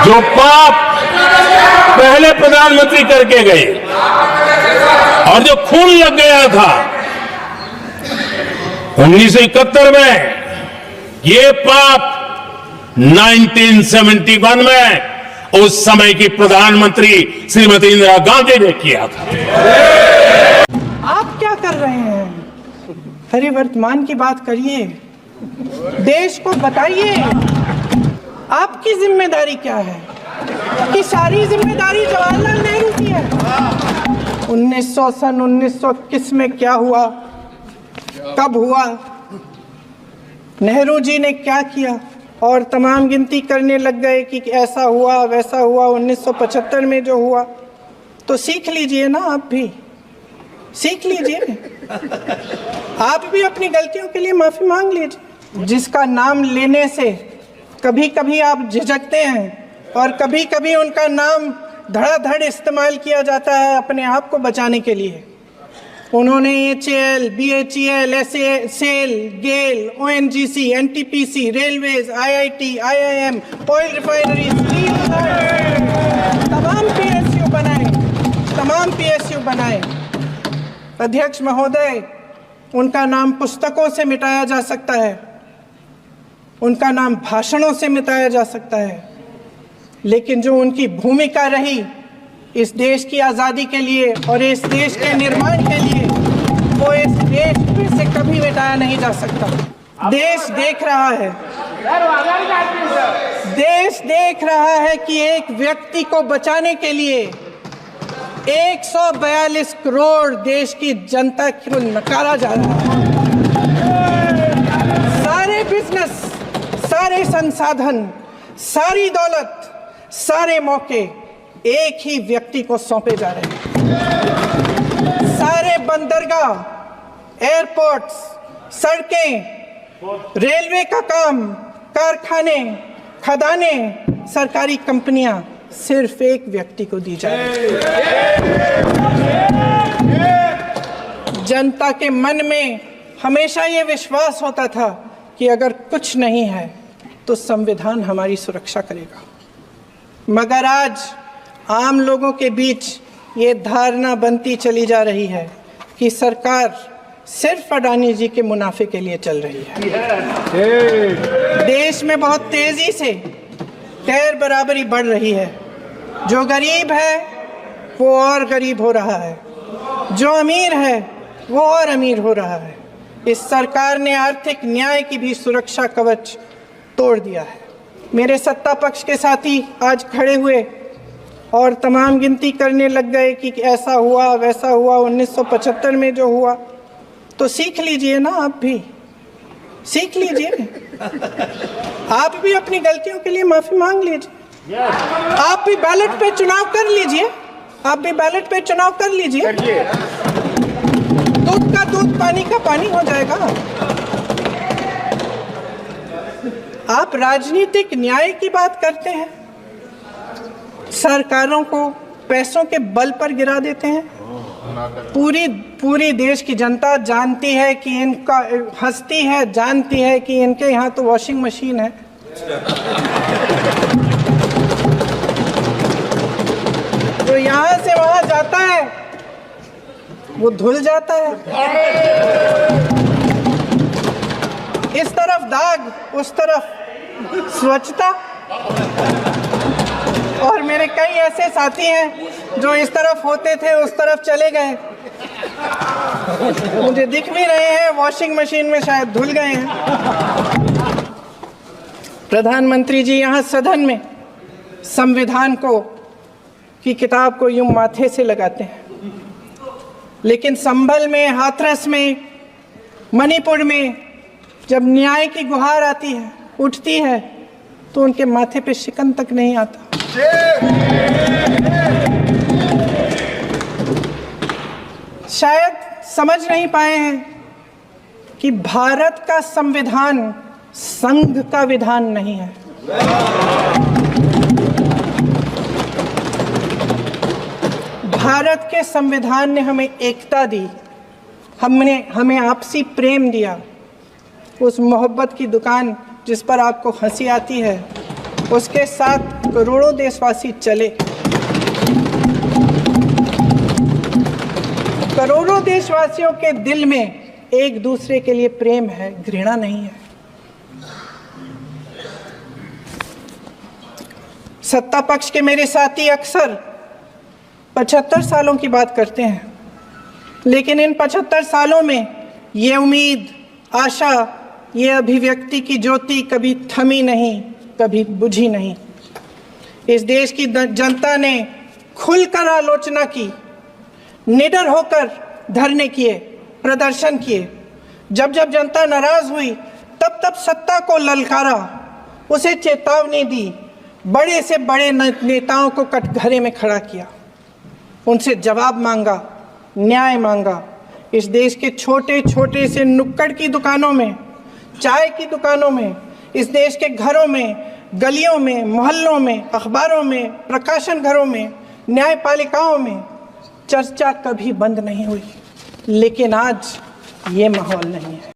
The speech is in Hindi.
जो पाप पहले प्रधानमंत्री करके गए और जो खून लग गया था 1971 में, ये पाप 1971 में उस समय की प्रधानमंत्री श्रीमती इंदिरा गांधी ने किया था। आप क्या कर रहे हैं? परिवर्तमान की बात करिए, देश को बताइए आपकी जिम्मेदारी क्या है। कि सारी जिम्मेदारी जवाहरलाल नेहरू की है। 1921 में क्या हुआ, कब हुआ, नेहरू जी ने क्या किया, और तमाम गिनती करने लग गए कि ऐसा हुआ वैसा हुआ। 1975 में जो हुआ, तो सीख लीजिए ना, आप भी सीख लीजिए। आप भी अपनी गलतियों के लिए माफी मांग लीजिए। जिसका नाम लेने से कभी कभी आप झिझकते हैं और कभी कभी उनका नाम धड़ाधड़ इस्तेमाल किया जाता है अपने आप को बचाने के लिए। उन्होंने HAL, BHEL, SAIL, गेल, ONGC, NTPC, railways, IIT, IIM, oil refinery, तमाम PSU बनाए। अध्यक्ष महोदय, उनका नाम पुस्तकों से मिटाया जा सकता है, उनका नाम भाषणों से मिटाया जा सकता है, लेकिन जो उनकी भूमिका रही इस देश की आज़ादी के लिए और इस देश के निर्माण के लिए, वो इस देश से कभी मिटाया नहीं जा सकता। देश देख रहा है, देश देख रहा है कि एक व्यक्ति को बचाने के लिए 142 करोड़ देश की जनता को नकारा जा रहा है। सारे बिजनेस, सारे संसाधन, सारी दौलत, सारे मौके एक ही व्यक्ति को सौंपे जा रहे हैं। सारे बंदरगाह, एयरपोर्ट्स, सड़कें, रेलवे का काम, कारखाने, खदाने, सरकारी कंपनियां सिर्फ एक व्यक्ति को दी जा रही है। जनता के मन में हमेशा ये विश्वास होता था कि अगर कुछ नहीं है तो संविधान हमारी सुरक्षा करेगा, मगर आज आम लोगों के बीच ये धारणा बनती चली जा रही है कि सरकार सिर्फ अडानी जी के मुनाफे के लिए चल रही है। देश में बहुत तेजी से गैर बराबरी बढ़ रही है। जो गरीब है वो और गरीब हो रहा है, जो अमीर है वो और अमीर हो रहा है। इस सरकार ने आर्थिक न्याय की भी सुरक्षा कवच तोड़ दिया है। मेरे सत्ता पक्ष के साथी आज खड़े हुए और तमाम गिनती करने लग गए कि ऐसा हुआ वैसा हुआ। 1975 में जो हुआ, तो सीख लीजिए ना, आप भी सीख लीजिए। आप भी अपनी गलतियों के लिए माफी मांग लीजिए। आप भी बैलेट पे चुनाव कर लीजिए, आप भी बैलेट पे चुनाव कर लीजिए। दूध का दूध, पानी का पानी हो जाएगा। आप राजनीतिक न्याय की बात करते हैं, सरकारों को पैसों के बल पर गिरा देते हैं। पूरी देश की जनता जानती है कि इनका, हंसती है, जानती है कि इनके यहाँ तो वॉशिंग मशीन है। जो यहाँ से वहाँ जाता है वो धुल जाता है। इस तरफ दाग, उस तरफ स्वच्छता। और मेरे कई ऐसे साथी हैं जो इस तरफ होते थे उस तरफ चले गए, मुझे दिख भी रहे हैं, वॉशिंग मशीन में शायद धुल गए हैं। प्रधानमंत्री जी यहाँ सदन में संविधान को की किताब को यूं माथे से लगाते हैं, लेकिन संभल में, हाथरस में, मणिपुर में जब न्याय की गुहार आती है, उठती है, तो उनके माथे पे शिकन तक नहीं आता। शायद समझ नहीं पाए हैं कि भारत का संविधान संघ का विधान नहीं है। भारत के संविधान ने हमें एकता दी, हमें आपसी प्रेम दिया। उस मोहब्बत की दुकान जिस पर आपको हंसी आती है, उसके साथ करोड़ों देशवासी चले। करोड़ों देशवासियों के दिल में एक दूसरे के लिए प्रेम है, घृणा नहीं है। सत्ता पक्ष के मेरे साथी अक्सर 75 सालों की बात करते हैं, लेकिन इन 75 सालों में ये उम्मीद, आशा, ये अभिव्यक्ति की ज्योति कभी थमी नहीं, कभी बुझी नहीं। इस देश की जनता ने खुलकर आलोचना की, निडर होकर धरने किए, प्रदर्शन किए। जब जब जनता नाराज हुई तब तब सत्ता को ललकारा, उसे चेतावनी दी, बड़े से बड़े नेताओं को कटघरे में खड़ा किया, उनसे जवाब मांगा, न्याय मांगा। इस देश के छोटे छोटे से नुक्कड़ की दुकानों में, चाय की दुकानों में, इस देश के घरों में, गलियों में, मोहल्लों में, अखबारों में, प्रकाशन घरों में, न्यायपालिकाओं में चर्चा कभी बंद नहीं हुई। लेकिन आज ये माहौल नहीं है।